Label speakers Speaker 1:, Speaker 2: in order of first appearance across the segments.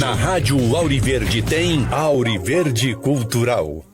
Speaker 1: Na Rádio Auriverde tem Auriverde Cultural.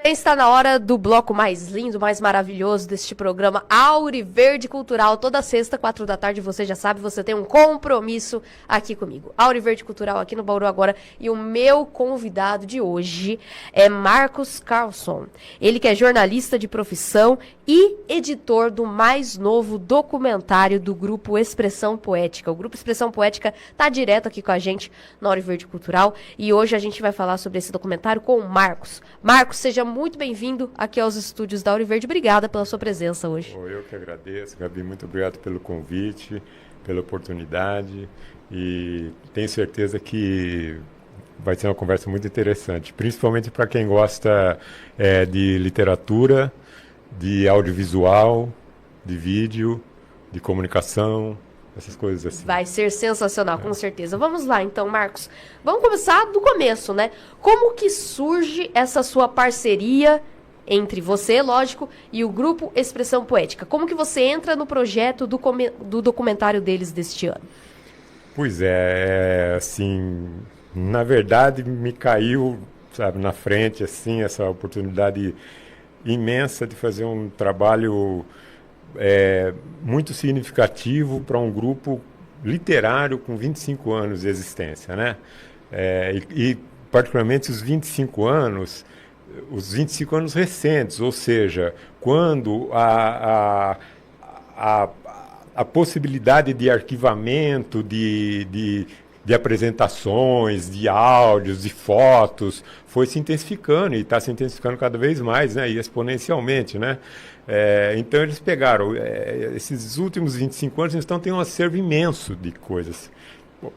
Speaker 2: Está na hora do bloco mais lindo, mais maravilhoso deste programa Auriverde Cultural. Toda sexta, 4 da tarde, você já sabe, você tem um compromisso aqui comigo. Auriverde Cultural aqui no Bauru Agora. E o meu convidado de hoje é Marcos Carlson. Ele que é jornalista de profissão e editor do mais novo documentário do Grupo Expressão Poética. O Grupo Expressão Poética está direto aqui com a gente no Auriverde Cultural. E hoje a gente vai falar sobre esse documentário com o Marcos. Marcos, seja muito bem-vindo aqui aos estúdios da Auriverde. Obrigada pela sua presença hoje.
Speaker 3: Eu que agradeço, Gabi. Muito obrigado pelo convite, pela oportunidade. E tenho certeza que vai ser uma conversa muito interessante, principalmente para quem gosta de literatura, de audiovisual, de vídeo, de comunicação, essas coisas assim.
Speaker 2: Vai ser sensacional, com certeza. Vamos lá, então, Marcos. Vamos começar do começo, né? Como que surge essa sua parceria entre você, lógico, e o Grupo Expressão Poética? Como que você entra no projeto do documentário deles deste ano?
Speaker 3: Pois assim, na verdade me caiu, sabe, na frente, assim, essa oportunidade imensa de fazer um trabalho muito significativo para um grupo literário com 25 anos de existência, né? E particularmente os 25 anos recentes, ou seja, quando a possibilidade de arquivamento, de apresentações, de áudios, de fotos, foi se intensificando e está se intensificando cada vez mais, né? E exponencialmente, né? Então eles pegaram esses últimos 25 anos, então tem um acervo imenso de coisas,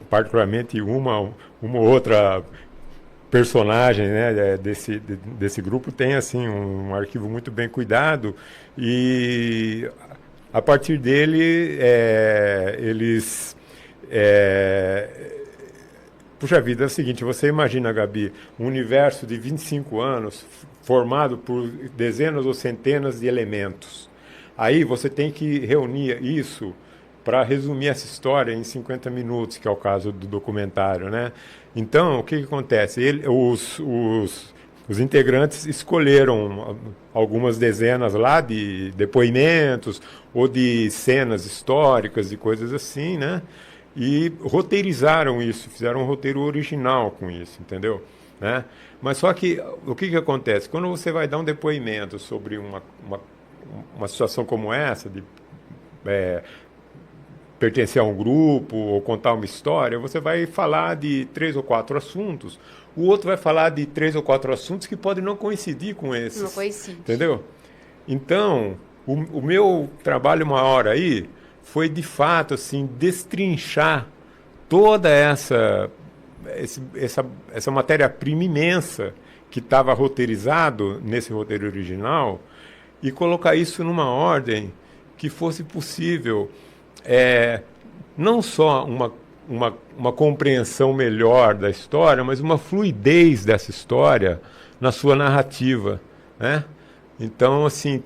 Speaker 3: particularmente uma outra personagem, né, desse grupo tem assim um arquivo muito bem cuidado e a partir dele eles puxa vida, é o seguinte, você imagina, Gabi, um universo de 25 anos formado por dezenas ou centenas de elementos. Aí você tem que reunir isso para resumir essa história em 50 minutos, que é o caso do documentário, né? Então, o que acontece? Os integrantes escolheram algumas dezenas lá de depoimentos ou de cenas históricas e coisas assim, né? E roteirizaram isso, fizeram um roteiro original com isso, entendeu? Né? Mas só que o que acontece? Quando você vai dar um depoimento sobre uma situação como essa, de pertencer a um grupo ou contar uma história, você vai falar de 3 ou 4 assuntos, o outro vai falar de 3 ou 4 assuntos que podem não coincidir com esses.
Speaker 2: Não coincide.
Speaker 3: Entendeu? Então, o meu trabalho maior aí foi, de fato, assim, destrinchar toda essa matéria-prima imensa que estava roteirizado nesse roteiro original e colocar isso numa ordem que fosse possível não só uma compreensão melhor da história, mas uma fluidez dessa história na sua narrativa, né? Então, assim,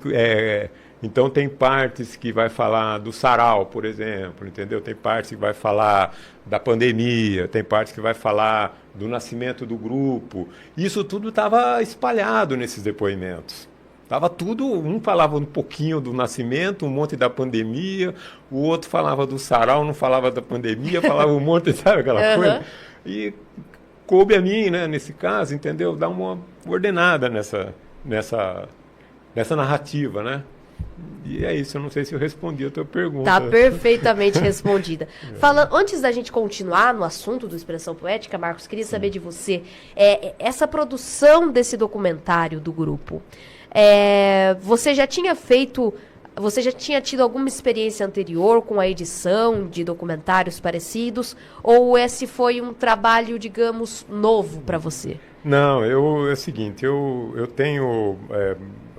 Speaker 3: então tem partes que vai falar do sarau, por exemplo, entendeu? Tem partes que vai falar da pandemia, tem partes que vai falar do nascimento do grupo. Isso tudo estava espalhado nesses depoimentos. Tava tudo, um falava um pouquinho do nascimento, um monte da pandemia, o outro falava do sarau, não falava da pandemia, falava um monte, sabe aquela coisa? E coube a mim, né, nesse caso, entendeu? Dar uma ordenada nessa narrativa, né? E é isso, eu não sei se eu respondi a tua pergunta.
Speaker 2: Tá perfeitamente respondida. Falando, antes da gente continuar no assunto do Expressão Poética, Marcos, queria saber de você, essa produção desse documentário do grupo, você já tinha tido alguma experiência anterior com a edição de documentários parecidos, ou esse foi um trabalho, digamos, novo para você?
Speaker 3: Não, é o seguinte, eu tenho,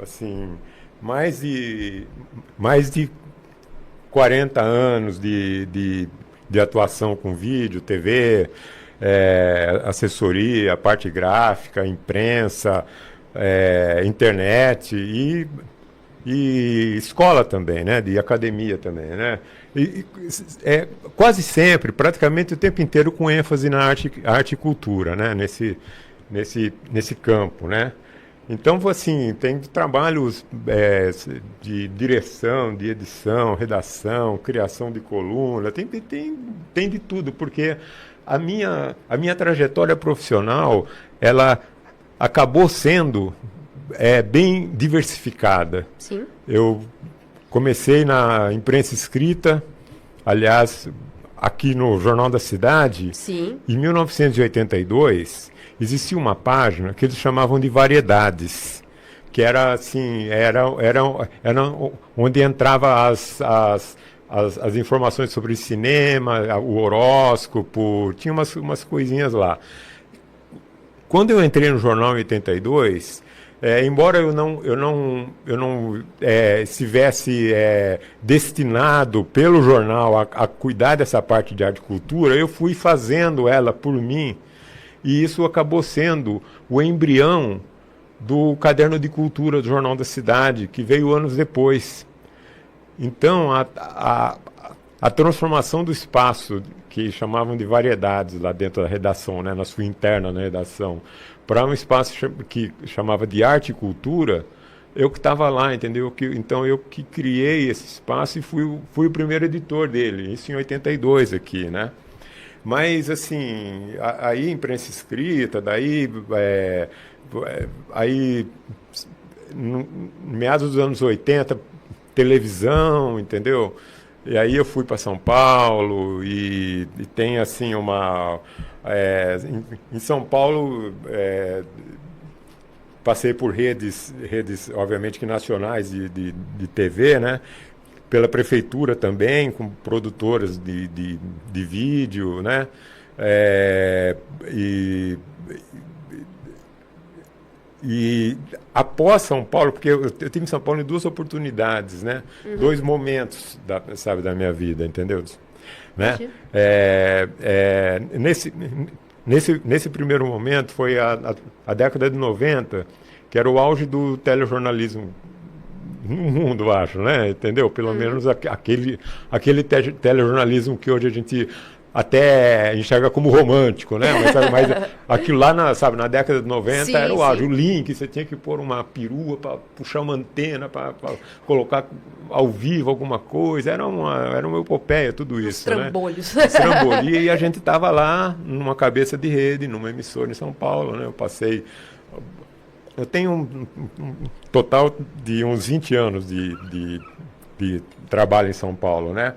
Speaker 3: assim, mais de 40 anos de atuação com vídeo, TV, assessoria, parte gráfica, imprensa, internet, e e escola também, né? De academia também, né? Quase sempre, praticamente o tempo inteiro, com ênfase na arte e cultura, né? Nesse campo, né? Então, assim, tem trabalhos de direção, de edição, redação, criação de coluna, tem de tudo, porque a minha trajetória profissional, ela acabou sendo bem diversificada.
Speaker 2: Sim.
Speaker 3: Eu comecei na imprensa escrita, aliás, aqui no Jornal da Cidade.
Speaker 2: Sim.
Speaker 3: Em 1982, existia uma página que eles chamavam de Variedades, que era assim, era onde entrava as informações sobre cinema, o horóscopo, tinha umas coisinhas lá. Quando eu entrei no jornal em 82, embora eu não estivesse destinado pelo jornal a cuidar dessa parte de arte e cultura, eu fui fazendo ela por mim, e isso acabou sendo o embrião do Caderno de Cultura do Jornal da Cidade, que veio anos depois. Então, a transformação do espaço, que chamavam de Variedades lá dentro da redação, né, na sua interna na redação, para um espaço que chamava de Arte e Cultura, eu que estava lá, entendeu? Então eu que criei esse espaço e fui o primeiro editor dele, isso em 82 aqui, né? Mas, assim, aí imprensa escrita, daí, aí, meados dos anos 80, televisão, entendeu? E aí eu fui para São Paulo e tem, assim, em São Paulo, passei por redes, obviamente, que nacionais de TV, né? Pela prefeitura também, com produtoras de vídeo, né? E após São Paulo, porque eu tive em São Paulo em duas oportunidades, né? Uhum. 2 momentos, da minha vida, entendeu? Né? Nesse primeiro momento foi a década de 90, que era o auge do telejornalismo no mundo, acho, né? Entendeu? Pelo menos aquele telejornalismo que hoje a gente até enxerga como romântico, né? Mas aquilo lá, na década de 90, sim, era o auge. O link, você tinha que pôr uma perua para puxar uma antena, para colocar ao vivo alguma coisa. Era uma epopeia, tudo isso.
Speaker 2: Trambolhos.
Speaker 3: Né? Trambolho. E a gente estava lá, numa cabeça de rede, numa emissora em São Paulo, né? Eu tenho um total de uns 20 anos de trabalho em São Paulo, né?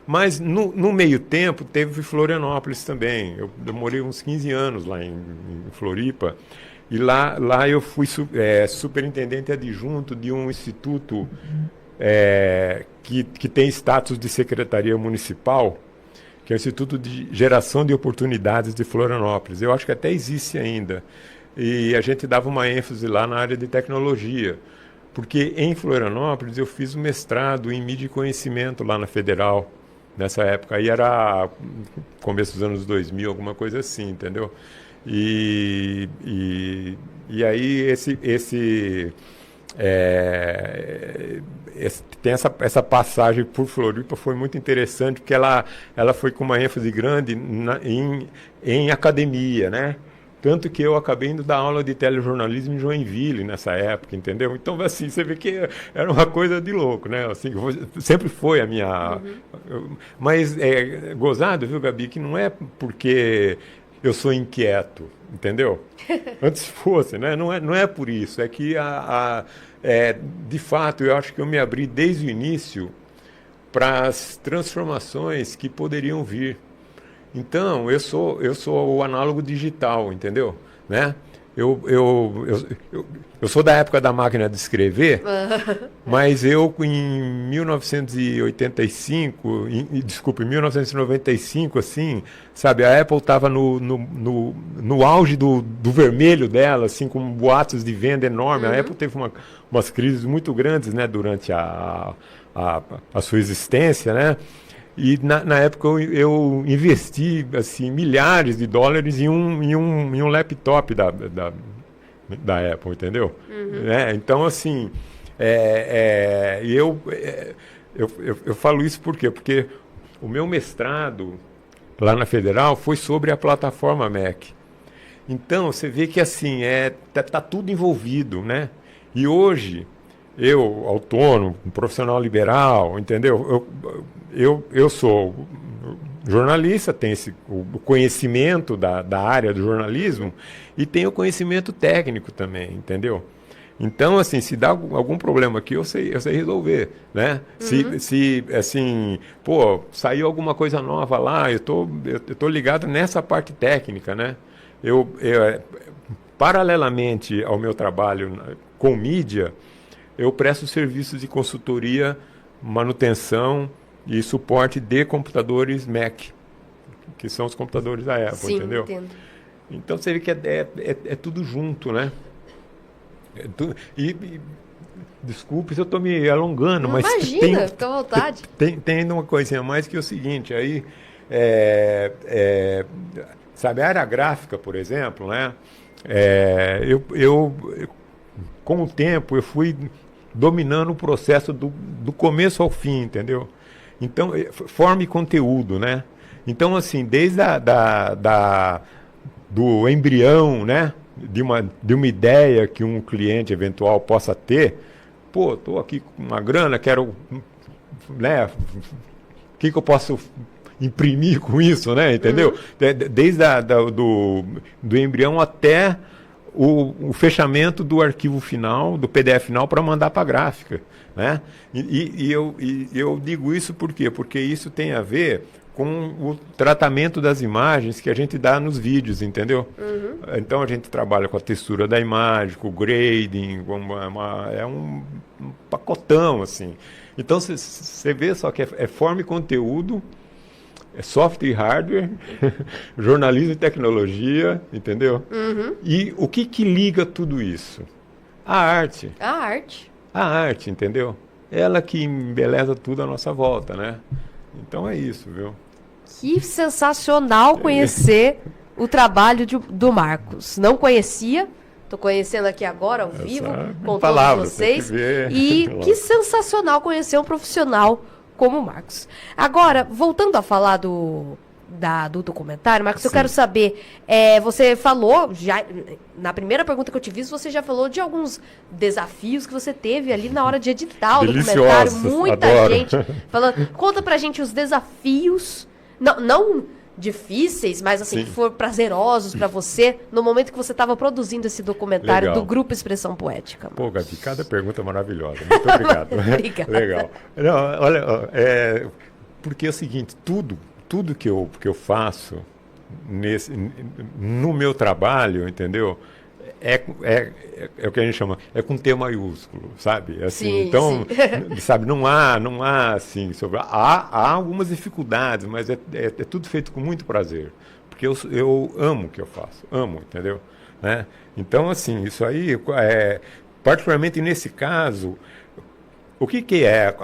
Speaker 3: Mas no meio tempo teve Florianópolis também. Eu morei uns 15 anos lá em Floripa, e lá eu fui superintendente adjunto de um instituto que tem status de secretaria municipal, que é o Instituto de Geração de Oportunidades de Florianópolis. Eu acho que até existe ainda. E a gente dava uma ênfase lá na área de tecnologia, porque em Florianópolis eu fiz um mestrado em mídia e conhecimento lá na Federal, nessa época. Aí era começo dos anos 2000, alguma coisa assim, entendeu? E aí tem essa passagem por Floripa, foi muito interessante, porque ela foi com uma ênfase grande em academia, né? Tanto que eu acabei indo dar aula de telejornalismo em Joinville nessa época, entendeu? Então, assim, você vê que era uma coisa de louco, né? Assim, sempre foi a minha... Uhum. Mas gozado, viu, Gabi, que não é porque eu sou inquieto, entendeu? Antes fosse, né? Não é por isso. É que, de fato, eu acho que eu me abri desde o início para as transformações que poderiam vir. Então, eu sou o análogo digital, entendeu? Né? Eu sou da época da máquina de escrever, mas eu, em 1985, em 1995, assim, sabe, a Apple estava no auge do vermelho dela, assim, com boatos de venda enorme. Uhum. A Apple teve umas crises muito grandes, né, durante a sua existência, né? E na época eu investi assim, milhares de dólares em um laptop da Apple, entendeu? Uhum. Então, assim, E eu falo isso por quê? Porque o meu mestrado lá na Federal foi sobre a plataforma MEC. Então, você vê que assim, tá tudo envolvido, né? E hoje, eu, autônomo, um profissional liberal, entendeu? Eu sou jornalista, tenho o conhecimento da área do jornalismo e tenho o conhecimento técnico também, entendeu? Então, assim, se dá algum problema aqui, eu sei resolver, né? Se assim, pô, saiu alguma coisa nova lá, eu tô ligado nessa parte técnica, né? Paralelamente ao meu trabalho com mídia, eu presto serviços de consultoria, manutenção e suporte de computadores Mac, que são os computadores da Apple,
Speaker 2: Sim,
Speaker 3: entendeu?
Speaker 2: Entendo.
Speaker 3: Então, você vê que é tudo junto, né? Desculpe se eu estou me alongando,
Speaker 2: Não,
Speaker 3: mas
Speaker 2: imagina, fica à vontade.
Speaker 3: Tem uma coisinha a mais que é o seguinte, aí, sabe, a área gráfica, por exemplo, né? Com o tempo, eu fui dominando o processo do começo ao fim, entendeu? Então, forma e conteúdo, né? Então, assim, desde do embrião, né? De uma ideia que um cliente eventual possa ter, pô, estou aqui com uma grana, quero, né, o que eu posso imprimir com isso, né, entendeu? Desde do embrião até o fechamento do arquivo final, do PDF final, para mandar para a gráfica, né? E eu digo isso por quê? Porque isso tem a ver com o tratamento das imagens que a gente dá nos vídeos, entendeu? Então a gente trabalha com a textura da imagem, com o grading, é um pacotão, assim. Então você vê só que é forma e conteúdo, é software e hardware, jornalismo e tecnologia, entendeu? E o que liga tudo isso? A arte.
Speaker 2: A arte.
Speaker 3: A arte, entendeu? Ela que embeleza tudo à nossa volta, né? Então é isso, viu?
Speaker 2: Que sensacional conhecer o trabalho do Marcos. Não conhecia, estou conhecendo aqui agora, ao vivo, com todos vocês. E que sensacional conhecer um profissional como o Marcos. Agora, voltando a falar do documentário, Marcos, eu quero saber, você falou, já na primeira pergunta que eu te fiz, você já falou de alguns desafios que você teve ali na hora de editar o documentário. Muita
Speaker 3: adoro.
Speaker 2: gente falando. Conta pra gente os desafios, não difíceis, mas assim, que foram prazerosos pra você no momento que você estava produzindo esse documentário do Grupo Expressão Poética. Marcos.
Speaker 3: Pô, Gabi, cada pergunta maravilhosa. Muito obrigado.
Speaker 2: Obrigada.
Speaker 3: Legal. Não, olha, porque é o seguinte, tudo que eu faço no meu trabalho, entendeu? É o que a gente chama, é com T maiúsculo, sabe? Assim,
Speaker 2: sim,
Speaker 3: então,
Speaker 2: sim.
Speaker 3: sabe, não há assim, há algumas dificuldades, mas é tudo feito com muito prazer, porque eu amo o que eu faço, amo, entendeu? Né? Então, assim, isso aí, particularmente nesse caso, o que é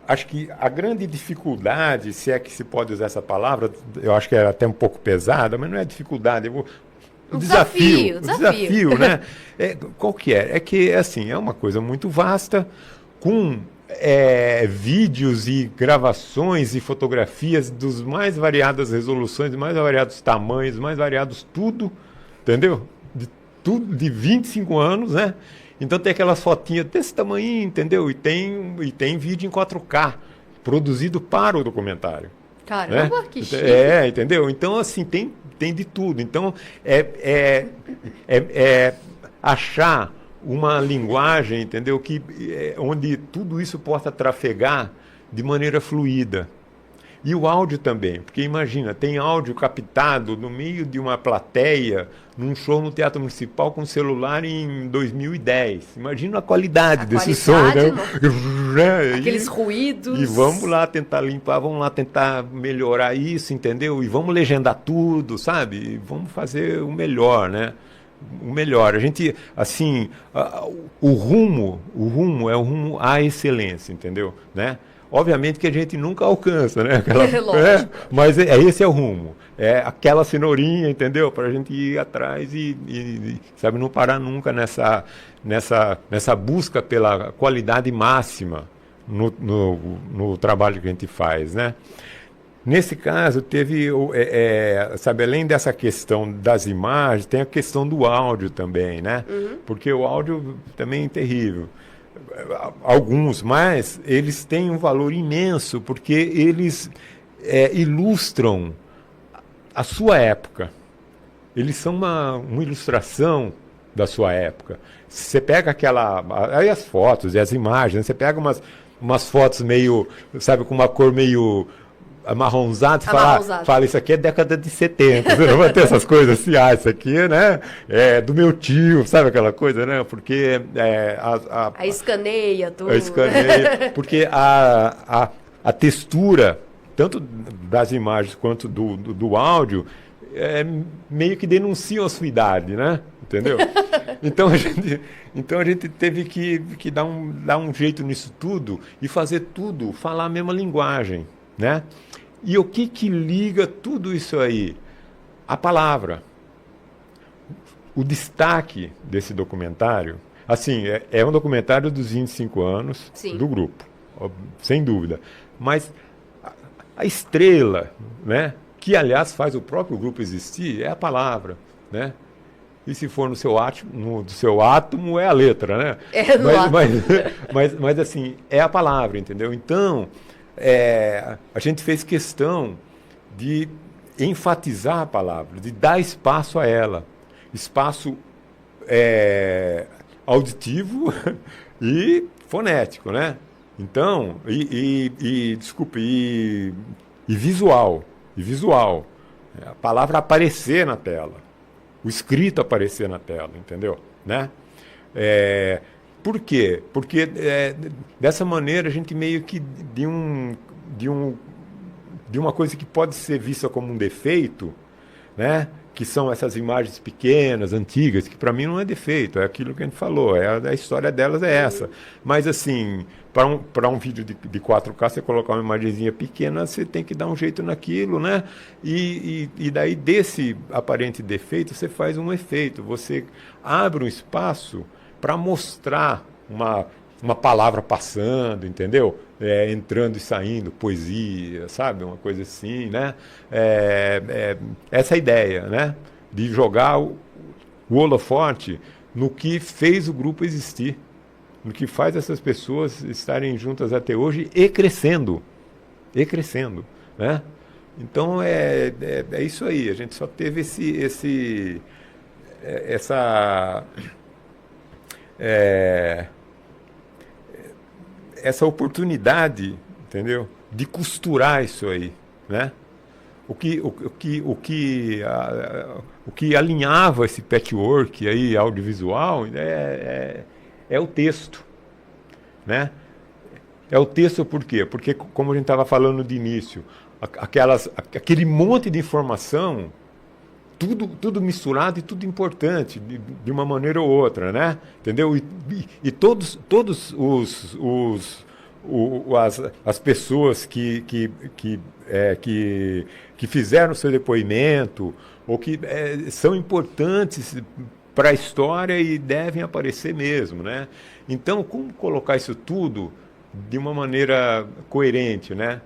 Speaker 3: acho que a grande dificuldade, se é que se pode usar essa palavra, eu acho que é até um pouco pesada, mas não é dificuldade. O desafio, né? Qual que é? É que, assim, é uma coisa muito vasta, com vídeos e gravações e fotografias dos mais variadas resoluções, mais variados tamanhos, mais variados tudo, entendeu? De 25 anos, né? Então tem aquelas fotinhas desse tamanho, entendeu? E tem vídeo em 4K, produzido para o documentário.
Speaker 2: Caramba, né? Que chique.
Speaker 3: Entendeu? Então, assim, tem de tudo. Então, achar uma linguagem, entendeu? Onde tudo isso possa trafegar de maneira fluida. E o áudio também, porque imagina, tem áudio captado no meio de uma plateia, num show no Teatro Municipal com celular em 2010. Imagina a qualidade desse som, né?
Speaker 2: Aqueles ruídos.
Speaker 3: E vamos lá tentar limpar, vamos lá tentar melhorar isso, entendeu? E vamos legendar tudo, sabe? E vamos fazer o melhor, né? O melhor. A gente, assim, o rumo é o rumo à excelência, entendeu? Né? Obviamente que a gente nunca alcança, né?
Speaker 2: Lógico.
Speaker 3: Mas esse é o rumo. É aquela cenourinha, entendeu? Para a gente ir atrás e, sabe, não parar nunca nessa busca pela qualidade máxima no trabalho que a gente faz, né? Nesse caso, teve, sabe, além dessa questão das imagens, tem a questão do áudio também, né? Porque o áudio também é terrível. Alguns, mas eles têm um valor imenso, porque eles ilustram a sua época. Eles são uma ilustração da sua época. Você pega aí as fotos e as imagens, você pega umas fotos meio, sabe, com uma cor meio amarronzado, fala, isso aqui é década de 70, você não vai ter essas coisas assim, isso aqui, né, é do meu tio, sabe aquela coisa, né, porque
Speaker 2: a escaneia tudo.
Speaker 3: A escaneia, porque a textura, tanto das imagens quanto do áudio, meio que denunciam a sua idade, né, entendeu? Então a gente teve que dar um jeito nisso tudo e fazer tudo falar a mesma linguagem, né? E o que liga tudo isso aí? A palavra. O destaque desse documentário, assim, é um documentário dos 25 anos
Speaker 2: Sim.
Speaker 3: do grupo, sem dúvida. Mas a estrela, né, que aliás faz o próprio grupo existir, é a palavra, né? E se for no seu átomo, é a letra, né? Mas assim, é a palavra, entendeu? Então, a gente fez questão de enfatizar a palavra, de dar espaço a ela. Espaço auditivo e fonético, né? Então, desculpe, e visual. E visual. A palavra aparecer na tela. O escrito aparecer na tela, entendeu? Né? Por quê? Porque dessa maneira a gente meio que de uma coisa que pode ser vista como um defeito, né? Que são essas imagens pequenas, antigas, que para mim não é defeito, é aquilo que a gente falou, a história delas é essa. Mas assim, para um vídeo de 4K, você colocar uma imagenzinha pequena, você tem que dar um jeito naquilo, né? E daí desse aparente defeito, você faz um efeito, você abre um espaço para mostrar uma palavra passando, entendeu? Entrando e saindo, poesia, sabe? Uma coisa assim, né? Essa ideia, né? De jogar o holofote no que fez o grupo existir, no que faz essas pessoas estarem juntas até hoje e crescendo, né? Então é isso aí, a gente só teve essa oportunidade, entendeu? De costurar isso aí, né? O que alinhava esse patchwork aí audiovisual é o texto, né? É o texto por quê? Porque, como a gente estava falando de início, aquele monte de informação, tudo misturado e tudo importante, de uma maneira ou outra, né? Entendeu? E todos as pessoas que fizeram o seu depoimento, ou que são importantes para a história e devem aparecer mesmo, né? Então, como colocar isso tudo de uma maneira coerente, né?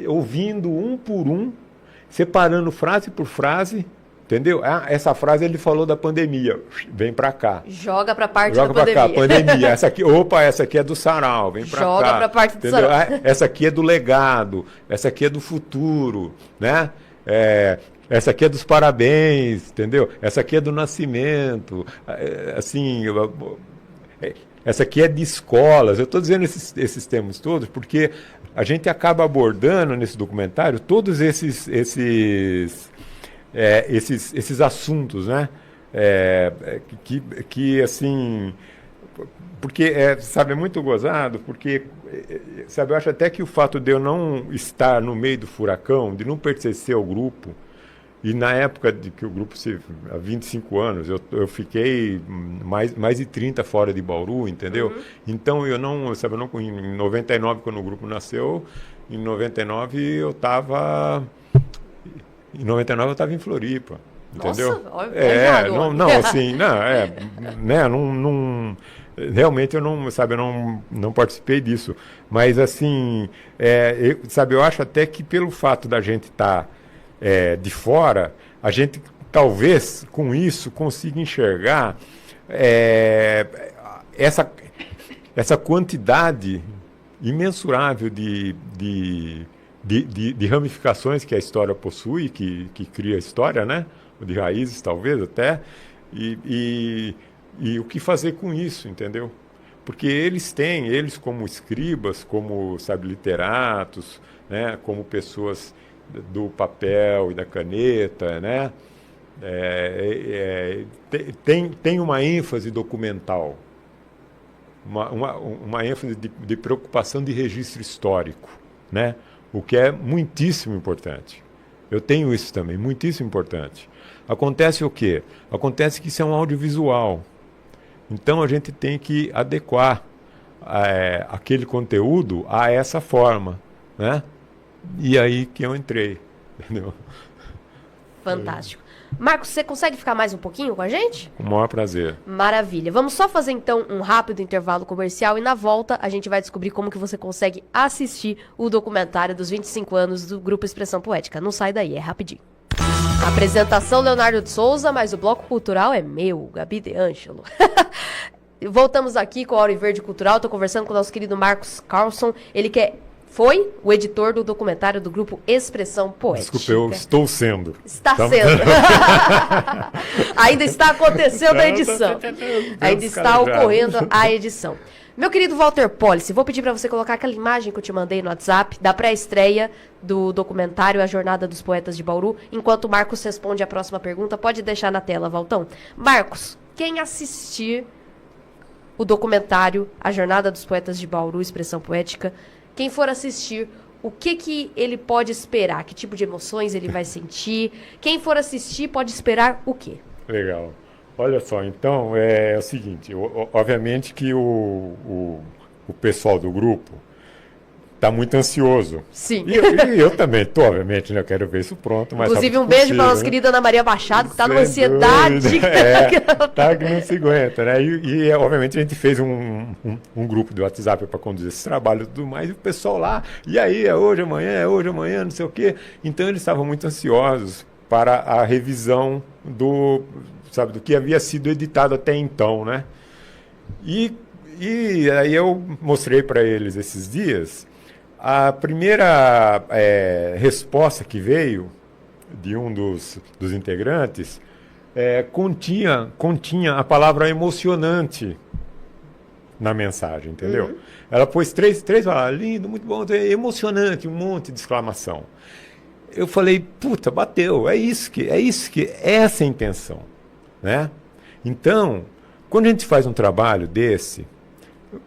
Speaker 3: Ouvindo um por um, separando frase por frase, entendeu? Essa frase ele falou da pandemia, vem para cá.
Speaker 2: Joga para a parte
Speaker 3: da pandemia. Joga para cá, pandemia. Essa aqui é do sarau, vem para cá.
Speaker 2: Joga para a parte do sarau.
Speaker 3: Essa aqui é do legado, essa aqui é do futuro, né? Essa aqui é dos parabéns, entendeu? Essa aqui é do nascimento, assim, essa aqui é de escolas. Eu estou dizendo esses termos todos porque a gente acaba abordando nesse documentário todos esses assuntos, né? Que assim, porque sabe, é muito gozado, porque sabe, eu acho até que o fato de eu não estar no meio do furacão, de não pertencer ao grupo, E na época de que o grupo há 25 anos, eu fiquei mais de 30 fora de Bauru, entendeu? Então eu não, em 99, quando o grupo nasceu, em 99 eu estava em Floripa, entendeu?
Speaker 2: Nossa,
Speaker 3: realmente eu não participei disso, mas assim, eu acho até que pelo fato da gente estar de fora, a gente talvez com isso consiga enxergar essa quantidade imensurável de ramificações que a história possui, que cria a história, né? De raízes, talvez, até, e o que fazer com isso, entendeu? Porque eles como escribas, como, literatos, né? Como pessoas do papel e da caneta, né? Tem uma ênfase documental, uma ênfase de preocupação de registro histórico, né? O que é muitíssimo importante. Eu tenho isso também, muitíssimo importante. Acontece o quê? Acontece que isso é um audiovisual. Então a gente tem que adequar aquele conteúdo a essa forma, né? E aí que eu entrei, entendeu?
Speaker 2: Fantástico. Marcos, você consegue ficar mais um pouquinho com a gente?
Speaker 3: Com o maior prazer.
Speaker 2: Maravilha. Vamos só fazer então um rápido intervalo comercial e na volta a gente vai descobrir como que você consegue assistir o documentário dos 25 anos do Grupo Expressão Poética. Não sai daí, é rapidinho. Apresentação Leonardo de Souza, mas o bloco cultural é meu, Gabi De Ângelo. Voltamos aqui com a Auri Verde Cultural. Estou conversando com o nosso querido Marcos Carlson. Ele foi o editor do documentário do Grupo Expressão Poética.
Speaker 3: Desculpa, eu estou sendo.
Speaker 2: Está sendo. Ainda está acontecendo a edição. Ainda está ocorrendo a edição. Meu querido Walter Policy, vou pedir para você colocar aquela imagem que eu te mandei no WhatsApp, da pré-estreia do documentário A Jornada dos Poetas de Bauru, enquanto o Marcos responde a próxima pergunta. Pode deixar na tela, Valtão. Marcos, quem assistir o documentário A Jornada dos Poetas de Bauru, Expressão Poética, quem for assistir, o que ele pode esperar? Que tipo de emoções ele vai sentir? Quem for assistir pode esperar o quê?
Speaker 3: Legal. Olha só, então, é o seguinte, obviamente que o pessoal do grupo está muito ansioso.
Speaker 2: Sim.
Speaker 3: E eu também estou, obviamente, né? Eu quero ver isso pronto.
Speaker 2: Inclusive, um beijo para a nossa querida Ana Maria Machado, que está numa ansiedade.
Speaker 3: Tá que não se aguenta, né? Obviamente, a gente fez um grupo de WhatsApp para conduzir esse trabalho e tudo mais, e o pessoal lá, e aí, é hoje, amanhã, não sei o quê. Então, eles estavam muito ansiosos para a revisão do que havia sido editado até então, né? E aí eu mostrei para eles esses dias a primeira resposta que veio de um dos integrantes continha a palavra emocionante na mensagem, entendeu? Ela pôs três palavras, lindo, muito bom, emocionante, um monte de exclamação. Eu falei, puta, bateu, é essa é a intenção, né? Então, quando a gente faz um trabalho desse,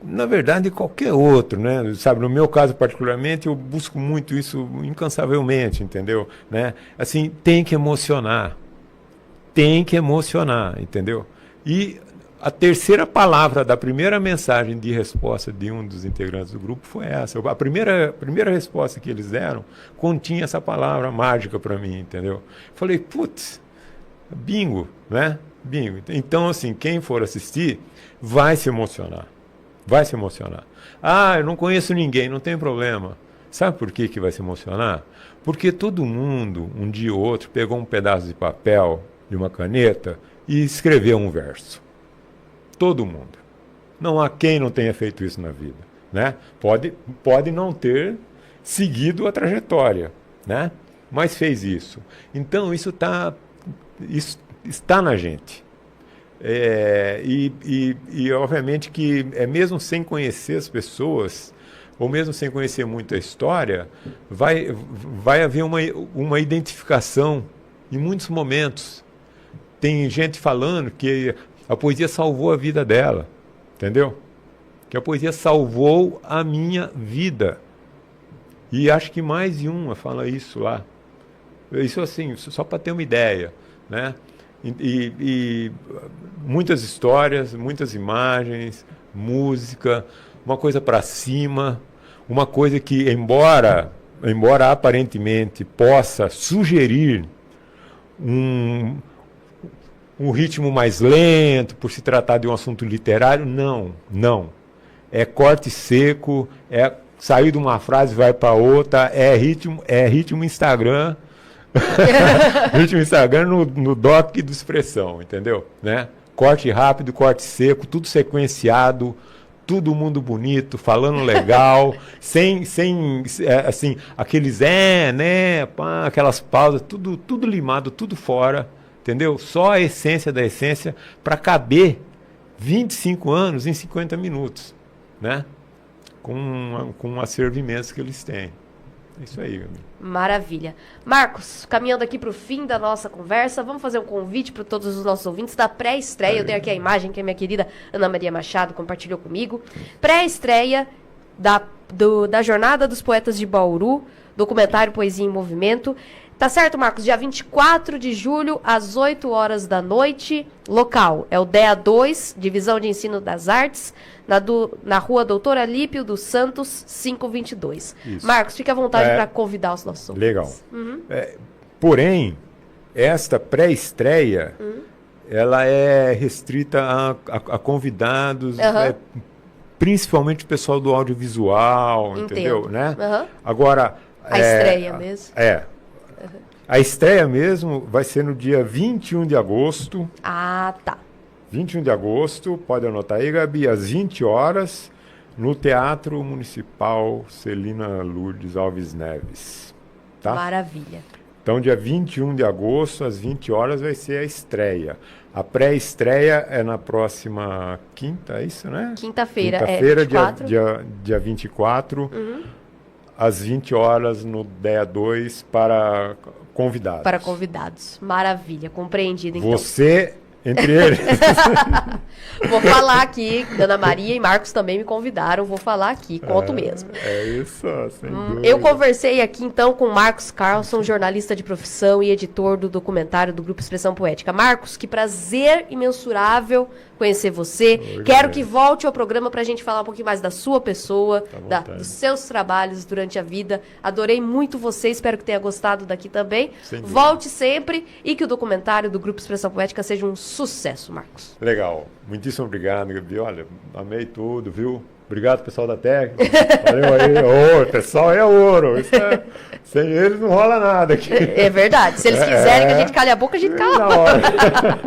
Speaker 3: na verdade, qualquer outro, né? No meu caso particularmente, eu busco muito isso incansavelmente, entendeu? Né? Assim, tem que emocionar, entendeu? E a terceira palavra da primeira mensagem de resposta de um dos integrantes do grupo foi essa. A primeira resposta que eles deram continha essa palavra mágica para mim, entendeu? Falei, putz, bingo, né? Bingo. Então, assim, quem for assistir vai se emocionar. Ah, eu não conheço ninguém, não tem problema. Sabe por que vai se emocionar? Porque todo mundo, um dia ou outro, pegou um pedaço de papel e uma caneta e escreveu um verso. Todo mundo. Não há quem não tenha feito isso na vida, né? Pode não ter seguido a trajetória, né? Mas fez isso. Então, isso está na gente. Obviamente que mesmo sem conhecer as pessoas, ou mesmo sem conhecer muito a história, vai haver uma identificação em muitos momentos. Tem gente falando que a poesia salvou a vida dela, entendeu? Que a poesia salvou a minha vida. E acho que mais de uma fala isso lá. Isso assim, só para ter uma ideia, né? E muitas histórias, muitas imagens, música, uma coisa para cima, uma coisa que, embora aparentemente possa sugerir um ritmo mais lento, por se tratar de um assunto literário, não. É corte seco, é sair de uma frase e vai para outra, é ritmo Instagram, ritmo Instagram no doc de expressão, entendeu? Né? Corte rápido, corte seco, tudo sequenciado, todo mundo bonito, falando legal, sem assim, aqueles né, pá, aquelas pausas, tudo limado, tudo fora, entendeu? Só a essência da essência para caber 25 anos em 50 minutos, né? Com as servimentos que eles têm. É isso aí, Gabi.
Speaker 2: Maravilha. Marcos, caminhando aqui para o fim da nossa conversa, vamos fazer um convite para todos os nossos ouvintes da pré-estreia. Eu tenho aqui a imagem que a minha querida Ana Maria Machado compartilhou comigo. Pré-estreia da Jornada dos Poetas de Bauru, documentário Poesia em Movimento. Tá certo, Marcos? Dia 24 de julho, às 8 horas da noite. Local é o DEA 2, Divisão de Ensino das Artes, na rua Doutor Alípio dos Santos, 522. Isso. Marcos, fique à vontade para convidar os nossos ouvintes.
Speaker 3: Legal. Porém, esta pré-estreia, ela é restrita a convidados, principalmente o pessoal do audiovisual, entendeu? Né? Agora...
Speaker 2: A estreia mesmo.
Speaker 3: A estreia mesmo vai ser no dia 21 de agosto.
Speaker 2: Ah, tá.
Speaker 3: 21 de agosto, pode anotar aí, Gabi, às 20 horas, no Teatro Municipal Celina Lourdes Alves Neves. Tá?
Speaker 2: Maravilha.
Speaker 3: Então, dia 21 de agosto, às 20 horas, vai ser a estreia. A pré-estreia é na próxima quinta, é isso, né?
Speaker 2: Quinta-feira,
Speaker 3: dia 24. Às 20 horas no DEA 2 para convidados.
Speaker 2: Para convidados. Maravilha, compreendido então.
Speaker 3: Você, entre eles.
Speaker 2: Vou falar aqui, Ana Maria e Marcos também me convidaram, vou falar aqui, conto mesmo.
Speaker 3: É isso, sem dúvida.
Speaker 2: Eu conversei aqui então com Marcos Carlson, jornalista de profissão e editor do documentário do Grupo Expressão Poética. Marcos, que prazer imensurável conhecer você. Quero que volte ao programa para a gente falar um pouquinho mais da sua pessoa, dos seus trabalhos durante a vida. Adorei muito você, espero que tenha gostado daqui também. Volte sempre e que o documentário do Grupo Expressão Poética seja um sucesso, Marcos.
Speaker 3: Legal. Muitíssimo obrigado, Gabi. Olha, amei tudo, viu? Obrigado, pessoal da técnica. Valeu aí. Pessoal é ouro. Sem eles não rola nada aqui.
Speaker 2: É verdade. Se eles quiserem que a gente cale a boca, a gente cala a boca.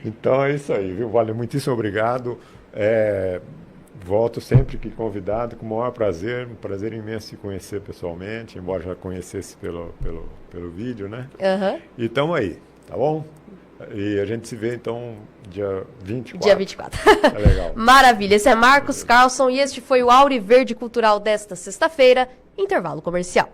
Speaker 3: Então é isso aí, viu? Vale, muitíssimo obrigado. Volto sempre que convidado, com o maior prazer. Um prazer imenso te conhecer pessoalmente, embora já conhecesse pelo vídeo, né? E estamos aí, tá bom? E a gente se vê, então, dia 24.
Speaker 2: Dia 24.
Speaker 3: É legal.
Speaker 2: Maravilha. Esse é Marcos Carlson e este foi o Auriverde Cultural desta sexta-feira. Intervalo comercial.